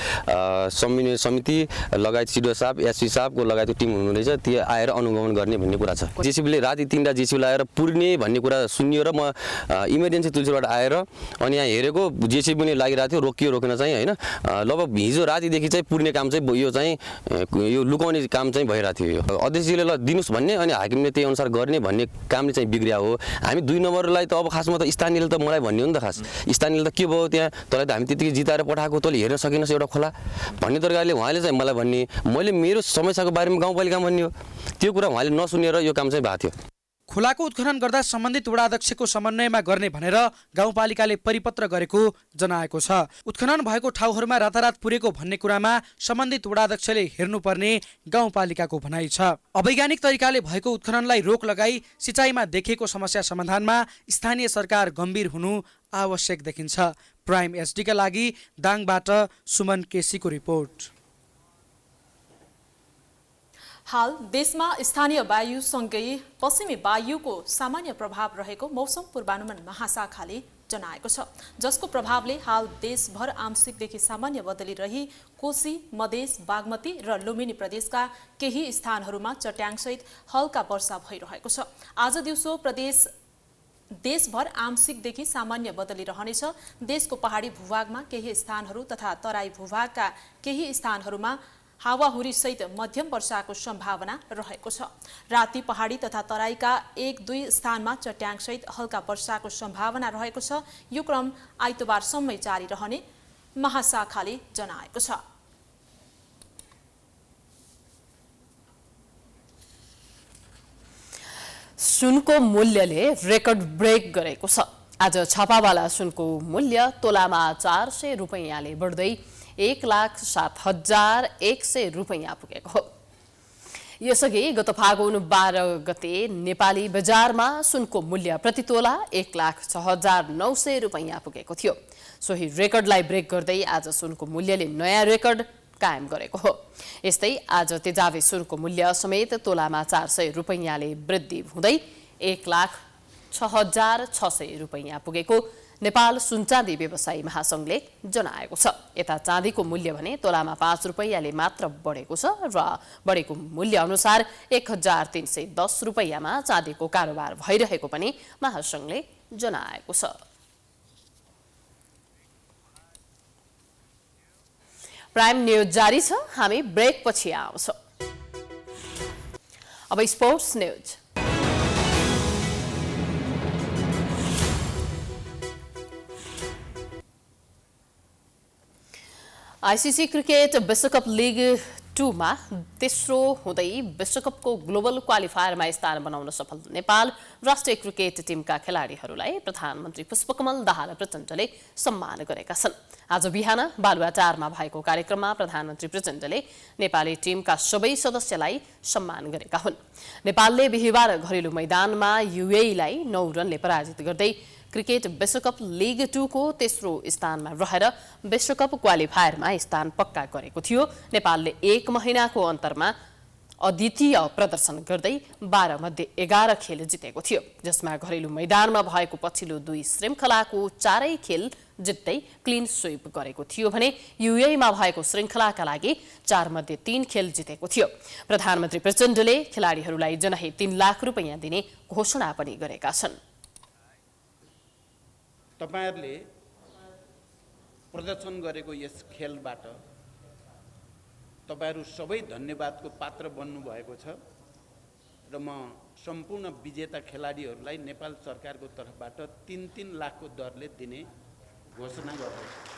समन्वय समिति लगायत सिडिओ साहब एसपी साहबको लगायतको टिम हुनुहुँदैछ त्यो आएर अनुगमन गर्ने भन्ने कुरा छ। जेसीबीले राति 3टा जेसीबी लगाएर पुर्ने भन्ने कुरा सुनियो र म इमर्जेन्सी तुलसीबाट आएर अनि यहाँ हेरेको जेसीबी पनि लागिरहेको थियो रोकियो रोकेन चाहिँ होइन लगभग हिजो रातिदेखि चाहिँ पुर्ने काम चाहिँ यो चाहिँ यो लुकाउने काम चाहिँ भइरहेको थियो। यो अध्यक्षजीले ल दिनुहोस् भन्ने अनि हाकिमले त्यही अनुसार गर्ने भन्ने कामले चाहिँ बिग्रिया हो। हामी 2 नम्बरलाई त अब खासमा त स्थानीय त मलाई भन्ने हो नि त खास स्थानीयले त के भयो त्यहाँ तँलाई त हामी त्यतिकै जिताएर पठाएको तँले हेर्न सकिनस् एउटा खोला भन्ने तरिकाले उहाँले चाहिँ मलाई भन्ने मैले मेरो समस्याको बारेमा गाउँपालिकामा भन्ने हो त्यो कुरा उहाँले नसुनेर यो काम चाहिँ भएको थियो। खोलाको उत्खनन गर्दा सम्बन्धित वडा अध्यक्षको समन्वयमा गर्ने भनेर गाउँपालिकाले परिपत्र गरेको जनाएको छ। उत्खनन भएको ठाउँहरूमा रातारात पुरेको भन्ने कुरामा सम्बन्धित वडा अध्यक्षले हेर्नुपर्ने गाउँपालिकाको भनाइ छ। अवैज्ञानिक तरिकाले भएको उत्खननलाई रोक लगाई सिँचाइमा देखिएको समस्या समाधानमा स्थानीय सरकार गम्भीर हुनु आवश्यक देखिन्छ। प्राइम एसडीका लागि दाङबाट सुमन केसीको रिपोर्ट। हाल देशमा स्थानीय वायुसँगै पश्चिमी वायुको सामान्य प्रभाव रहेको मौसम पूर्वानुमान महाशाखाले जनाएको छ, जसको प्रभावले हाल देशभर आंशिकदेखि सामान्य बदली रही कोशी, मधेस, बागमती र लुम्बिनी प्रदेशका केही स्थानहरूमा चट्याङसहित हल्का वर्षा भइरहेको छ। आज दिउँसो देशभर आंशिकदेखि सामान्य बदली रहनेछ। देशको पहाडी भूभागमा केही स्थानहरू तथा तराई भूभागका केही स्थानहरूमा हावाहुरी सहित मध्यम वर्षाको सम्भावना रहेको छ। राति पहाडी तथा तराईका 1-2 स्थानमा चट्याङसहित हल्का वर्षाको सम्भावना रहेको छ। यो क्रम आइतबारसम्मै जारी रहने महाशाखाले जनाएको छ। सुनको मूल्यले रेकर्ड ब्रेक गरेको छ। आज छापावाला सुनको मूल्य तोलामा 400 रुपैयाँले बढ्दै 1,07,100 रुपैयाँ पुगेको हो। यसअघि गत फागुन 12 गते नेपाली बजारमा सुनको मूल्य प्रति तोला 1,06,900 रुपैयाँ पुगेको थियो। सोही रेकर्डलाई ब्रेक गर्दै आज सुनको मूल्यले नयाँ रेकर्ड कायम गरेको हो। यस्तै आज तेजाबी सुनको मूल्य समेत तोलामा 400 रुपैयाँले वृद्धि हुँदै 1,06,600 रुपैयाँ पुगेको नेपाल सुनचाँदी व्यवसायी महासंघले जनाएको छ। यता चाँदीको मूल्य भने तोलामा 5 रुपैयाँले मात्र बढेको छ र बढेको मूल्य अनुसार 1,310 रुपैयाँमा चाँदीको कारोबार भइरहेको पनि महासंघले जनाएको छ। प्राइम न्यूज जारी छ, हामी ब्रेक पछि आउँछौं। अब स्पोर्ट्स न्यूज। आईसीसी क्रिकेट विश्वकप लीग 2मा तेस्रो हुँदै विश्वकपको ग्लोबल क्वालिफायरमा स्थान बनाउन सफल नेपाल राष्ट्रिय क्रिकेट टिमका खेलाडीहरूलाई प्रधानमन्त्री पुष्पकमल दाहाल प्रचण्डले सम्मान गरेका छन्। आज बिहान बालुवाटारमा भएको कार्यक्रममा प्रधानमन्त्री प्रचण्डले नेपाली टिमका सबै सदस्यलाई सम्मान गरेका हुन्। नेपालले बिहिबार घरेलु मैदानमा युएईलाई 9 रनले पराजित गर्दै क्रिकेट विश्वकप लिग 2 को तेस्रो स्थानमा रहेर विश्वकप क्वालिफायरमा स्थान पक्का गरेको थियो। नेपालले 1 महिनाको अन्तरमा अद्वितीय प्रदर्शन गर्दै 12 मध्ये 11 खेल जितेको थियो, जसमा घरेलु मैदानमा भएको पछिल्लो 2 श्रृङ्खलाको 4 खेल जित्दै क्लिन स्वीप गरेको थियो भने युएईमा भएको श्रृङ्खलाका लागि 4 मध्ये 3 खेल जितेको थियो। प्रधानमन्त्री प्रचण्डले खेलाडीहरूलाई जनही 3 लाख रुपैयाँ दिने घोषणा पनि गरेका छन्। तपाईहरुले प्रदर्शन गरेको यस खेलबाट तपाईहरु सबै धन्यवादको पात्र बन्नु भएको छ र म सम्पूर्ण विजेता खेलाडीहरूलाई नेपाल सरकारको तर्फबाट 3-3 लाखको दरले दिने घोषणा गर्दछु।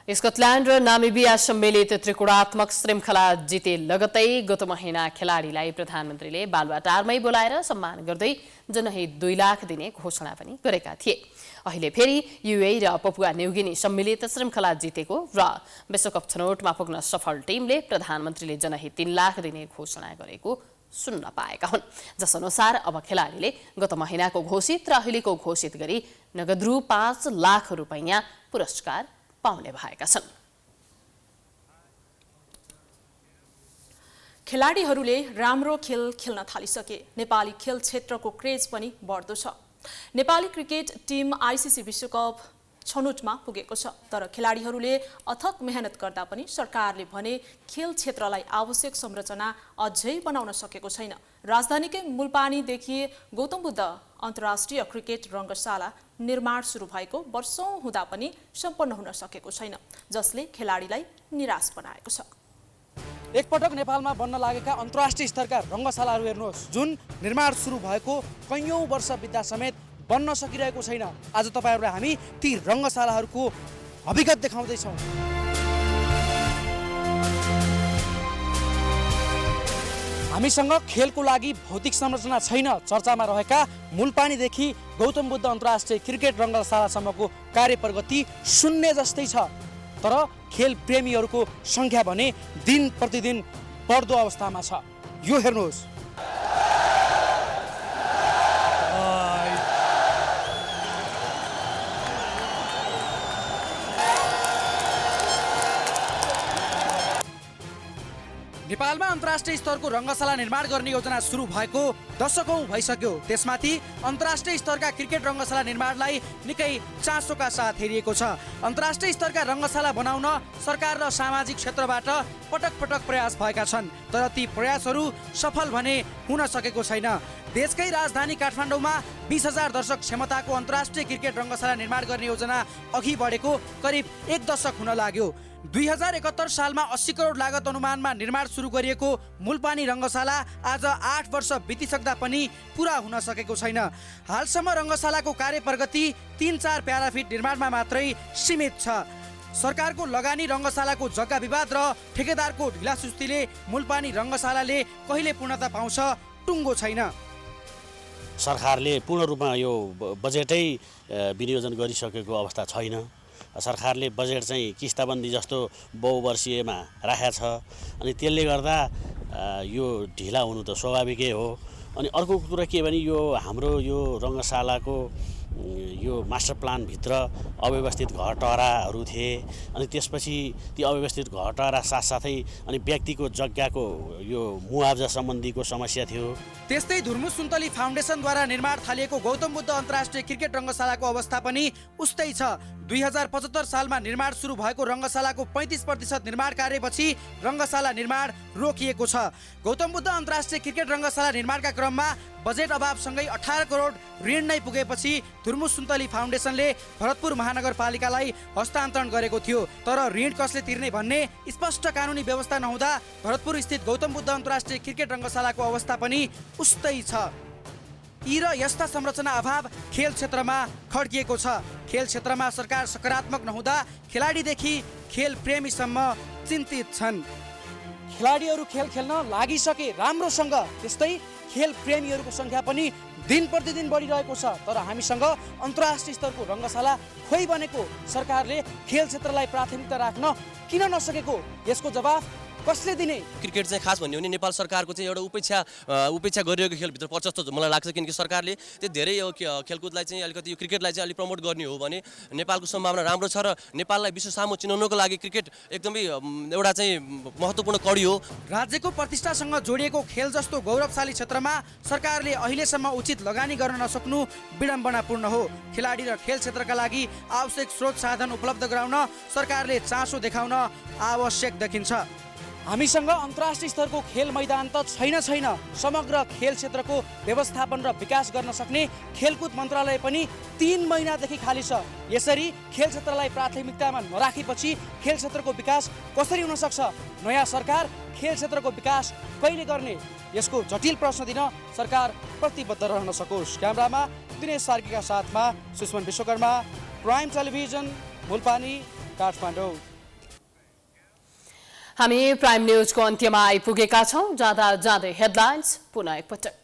स्कटल्यान्ड र नामिबिया सम्मिलित त्रिकोणात्मक श्रृङ्खला जिते लगतै गत महिना खेलाडीलाई प्रधानमन्त्रीले बालुवाटारमै बोलाएर सम्मान गर्दै जनही 2 लाख दिने घोषणा पनि गरेका थिए। अहिले फेरि युएई र पपुवा न्युगिनी सम्मिलित श्रृङ्खला जितेको र विश्वकप छनौटमा पुग्न सफल टिमले प्रधानमन्त्रीले जनही 3 लाख दिने घोषणा गरेको सुन्न पाएका हुन्, जसअनुसार अब खेलाडीले गत महिनाको घोषित र अहिलेको घोषित गरी नगद रु 5 लाख रुपैयाँ पुरस्कार पाउने भएका छन्। खेलाडीहरूले राम्रो खेल खेल्न थालिसके नेपाली खेल क्षेत्रको क्रेज पनि बढ्दो छ। नेपाली क्रिकेट टिम आइसिसी विश्वकप छनौटमा पुगेको छ, तर खेलाडीहरूले अथक मेहनत गर्दा पनि सरकारले भने खेल क्षेत्रलाई आवश्यक संरचना अझै बनाउन सकेको छैन। राजधानीकै मूलपानीदेखि गौतम बुद्ध अन्तर्राष्ट्रिय क्रिकेट रङ्गशाला निर्माण सुरु भएको वर्षौं हुँदा पनि सम्पन्न हुन सकेको छैन, जसले खेलाडीलाई निराश बनाएको छ। एकपटक नेपालमा बन्न लागेका अन्तर्राष्ट्रिय स्तरका रङ्गशालाहरू हेर्नुहोस्, जुन निर्माण सुरु भएको कैयौं वर्ष बित्दा समेत बन्न सकिरहेको छैन। आज तपाईहरुलाई हामी ती रङ्गशालाहरूको हकीकत देखाउँदैछौँ। हामीसँग खेलको लागि भौतिक संरचना छैन। चर्चामा रहेका मूलपानीदेखि गौतम बुद्ध अन्तर्राष्ट्रिय क्रिकेट रङ्गशालासम्मको कार्य प्रगति शून्य जस्तै छ, तर खेल प्रेमीहरूको संख्या भने दिन प्रतिदिन बढ्दो अवस्थामा छ। यो हेर्नुहोस्, नेपालमा अन्तर्राष्ट्रिय स्तरको रङ्गशाला निर्माण गर्ने योजना सुरु भएको दशकौं भइसक्यो। त्यसमाथि अन्तर्राष्ट्रिय स्तरका क्रिकेट रङ्गशाला निर्माणलाई निकै चासोका साथ हेरिएको छ। अन्तर्राष्ट्रिय स्तरका रङ्गशाला बनाउन सरकार र सामाजिक क्षेत्रबाट पटक पटक प्रयास भएका छन्, तर ती प्रयासहरू सफल भने हुन सकेको छैन। देशकै राजधानी काठमाडौँमा 20,000 दर्शक क्षमताको अन्तर्राष्ट्रिय क्रिकेट रङ्गशाला निर्माण गर्ने योजना अघि बढेको करिब 1 दशक हुन लाग्यो। 2071 सालमा 80 करोड लागत अनुमानमा निर्माण सुरु गरिएको मूलपानी रङ्गशाला आज 8 वर्ष बितिसक्दा पनि पूरा हुन सकेको छैन। हालसम्म रङ्गशालाको कार्य प्रगति 3-4 प्याराफिट निर्माणमा मात्रै सीमित छ। सरकारको लगानी, रङ्गशालाको जग्गा विवाद र ठेकेदारको ढिलासुस्तीले मूलपानी रङ्गशालाले कहिले पूर्णता पाउँछ टुङ्गो छैन। सरकारले पूर्ण रूपमा यो बजेटै विनियोजन गरिसकेको अवस्था छैन। सरकारले बजेट चाहिँ किस्ताबन्दी जस्तो बहुवर्षीयमा राखेको छ, अनि त्यसले गर्दा यो ढिला हुनु त स्वाभाविकै हो। अनि अर्को कुरा के भने यो हाम्रो यो रङ्गशालाको यो मास्टर प्लानभित्र अव्यवस्थित घरटहराहरू थिए, अनि त्यसपछि ती अव्यवस्थित घरटहरा साथसाथै अनि व्यक्तिको जग्गाको यो मुआवजा सम्बन्धीको समस्या थियो। त्यस्तै धुर्मु सुन्तली फाउन्डेसनद्वारा निर्माण थालिएको गौतम बुद्ध अन्तर्राष्ट्रिय क्रिकेट रङ्गशालाको अवस्था पनि उस्तै छ। 2075 सालमा निर्माण सुरु भएको रङ्गशालाको 35% निर्माण कार्यपछि रङ्गशाला निर्माण रोकिएको छ। गौतम बुद्ध अन्तर्राष्ट्रिय क्रिकेट रङ्गशाला निर्माणका क्रममा बजेट अभावसँगै 18 करोड ऋण नै पुगेपछि धुर्मु सुन्तली फाउन्डेसनले भरतपुर महानगरपालिकालाई हस्तान्तरण गरेको थियो, तर ऋण कसले तिर्ने भन्ने स्पष्ट कानुनी व्यवस्था नहुँदा भरतपुर स्थित गौतम बुद्ध अन्तर्राष्ट्रिय क्रिकेट रङ्गशालाको अवस्था पनि उस्तै छ। यी र यस्ता संरचना अभाव खेल क्षेत्रमा खड्किएको छ। खेल क्षेत्रमा सरकार सकारात्मक नहुँदा खेलाडीदेखि खेल प्रेमीसम्म चिन्तित छन्। खेलाडीहरू खेल खेल्न लागिसके राम्रोसँग, त्यस्तै खेल प्रेमीहरूको सङ्ख्या पनि दिन प्रतिदिन बढिरहेको छ। तर हामीसँग अन्तर्राष्ट्रिय स्तरको रङ्गशाला खोइ बनेको सरकारले खेल क्षेत्रलाई प्राथमिकता राख्न किन नसकेको, यसको जवाफ कसले दिने? क्रिकेट चाहिँ खास भन्यो भने नेपाल सरकारको चाहिँ एउटा उपेक्षा गरिरहेको खेलभित्र पर्छ जस्तो मलाई लाग्छ। किनकि सरकारले त्यो धेरै यो खेलकुदलाई चाहिँ अलिकति यो क्रिकेटलाई चाहिँ अलिक प्रमोट गर्ने हो भने नेपालको सम्भावना राम्रो छ र नेपाललाई विश्व सामु चिनाउनको लागि क्रिकेट एकदमै एउटा चाहिँ महत्त्वपूर्ण कडी हो। राज्यको प्रतिष्ठासँग जोडिएको खेल जस्तो गौरवशाली क्षेत्रमा सरकारले अहिलेसम्म उचित लगानी गर्न नसक्नु विडम्बनापूर्ण हो। खेलाडी र खेल क्षेत्रका लागि आवश्यक स्रोत साधन उपलब्ध गराउन सरकारले चासो देखाउन आवश्यक देखिन्छ। हामीसँग अन्तर्राष्ट्रिय स्तरको खेल मैदान त छैन, समग्र खेल क्षेत्रको व्यवस्थापन र विकास गर्न सक्ने खेलकुद मन्त्रालय पनि 3 महिनादेखि खाली छ। यसरी खेल क्षेत्रलाई प्राथमिकतामा नराखेपछि खेल क्षेत्रको विकास कसरी हुन सक्छ? नयाँ सरकार खेल क्षेत्रको विकास कहिले गर्ने? यसको जटिल प्रश्न दिन सरकार प्रतिबद्ध रहन सकोस्। क्यामेरामा दिनेश सार्कीका साथमा सुष्मन विश्वकर्मा, प्राइम टेलिभिजन, मुलपानी, काठमाडौँ। हामी प्राइम न्यूजको अन्त्यमा आइपुगेका छौं। जाँदा जाँदै हेडलाइन्स पुनः एकपटक।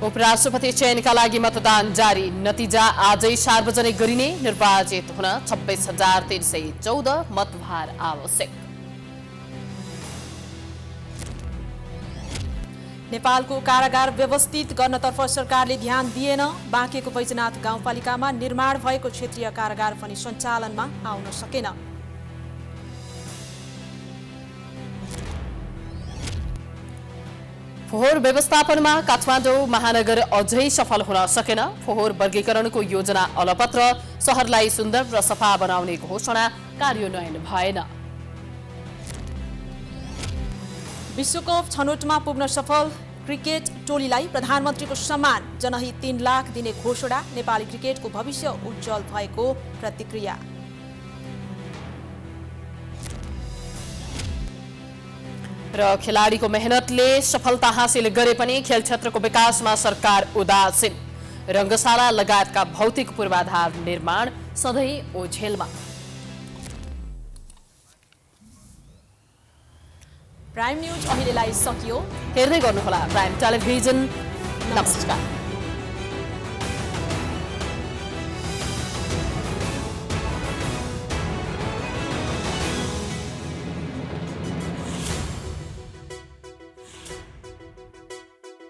उपराष्ट्रपति चयनका लागि मतदान जारी, नतिजा आजै सार्वजनिक गरिने, निर्वाचित हुन 26,314 मतभार आवश्यक। नेपालको कारागार व्यवस्थित गर्नतर्फ सरकारले ध्यान दिएन। बाँकेको बैजनाथ गाउँपालिकामा निर्माण भएको क्षेत्रीय कारागार पनि सञ्चालनमा आउन सकेन। फोहोर व्यवस्थापनमा काठमाडौँ महानगर अझै सफल हुन सकेन। फोहोर वर्गीकरणको योजना अलपत्र, शहरलाई सुन्दर र सफा बनाउने घोषणा कार्यान्वयन भएन। विश्वकप छनौटमा पुग्न सफल क्रिकेट टोलीलाई प्रधानमन्त्रीको सम्मान, जनहित 3 लाख दिने घोषणा, नेपाली क्रिकेटको भविष्य उज्जवल भएको प्रतिक्रिया। र खेलाडीको मेहनतले सफलता हासिल गरे पनि खेल क्षेत्रको विकासमा सरकार उदासीन, रङ्गशाला लगायतका भौतिक पूर्वाधार निर्माण सधैँ ओझेलमा। प्राइम न्यूज अहिलेलाई सकियो। हेर्दै गर्नुहोला प्राइम टेलिभिजन। नमस्कार।